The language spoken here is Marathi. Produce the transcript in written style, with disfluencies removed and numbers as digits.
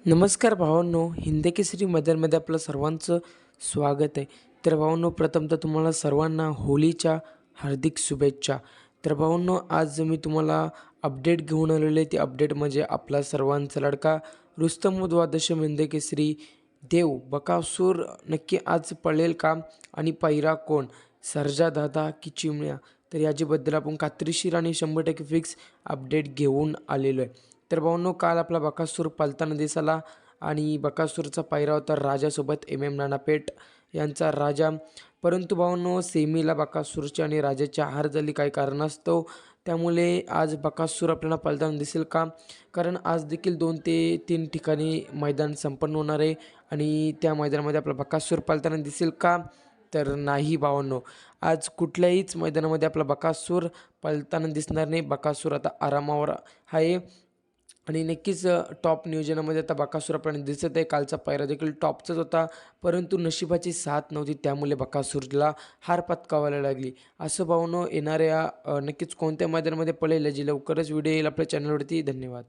नमस्कार भावांनो, हिंद केसरी मैदानमध्ये आपलं सर्वांचं स्वागत आहे. तर भावांनो, प्रथमतः तुम्हाला सर्वांना होळीच्या हार्दिक शुभेच्छा. तर भावांनो, आज मी तुम्हाला अपडेट घेऊन आलेलो आहे. ती अपडेट म्हणजे आपला सर्वांचा लाडका रुस्तम द्वादशम हिंद केसरी देव बकासूर नक्की आज पळेल का? आणि पहिरा कोण? सर्जा दादा की चिमण्या? तर याच्याबद्दल आपण खात्रीशीर आणि 100% फिक्स अपडेट घेऊन आलेलो आहे. तर भावांनो, काल आपला बकासूर पळताना दिसला आणि बकासूरचा पायरा होता राजासोबत एम नानापेठ यांचा राजा. परंतु भावांनो, सेमीला बकासूरची आणि राजाची हार झाली काही कारणास्तव. त्यामुळे आज बकासूर आपल्याला पळताना दिसेल का? कारण आज देखील 2 ते 3 ठिकाणी मैदान संपन्न होणार आहे आणि त्या मैदानामध्ये आपला बकासूर पळताना दिसेल का? तर नाही भावांनो, आज कुठल्याहीच मैदानामध्ये आपला बकासूर पळताना दिसणार नाही. बकासूर आता आरामावर आहे आणि नक्कीच टॉप नियोजनामध्ये आता बकासूर आपल्याला दिसत आहे. कालचा पायरा देखील टॉपचाच होता, परंतु नशिबाची साथ नव्हती, त्यामुळे बकासूरला हार पत्करावी लागली. असं भावांनो, येणाऱ्या नक्कीच कोणत्या मैदानामध्ये पळेल याची लवकरच व्हिडिओ येईल आपल्या चॅनलवरती. धन्यवाद.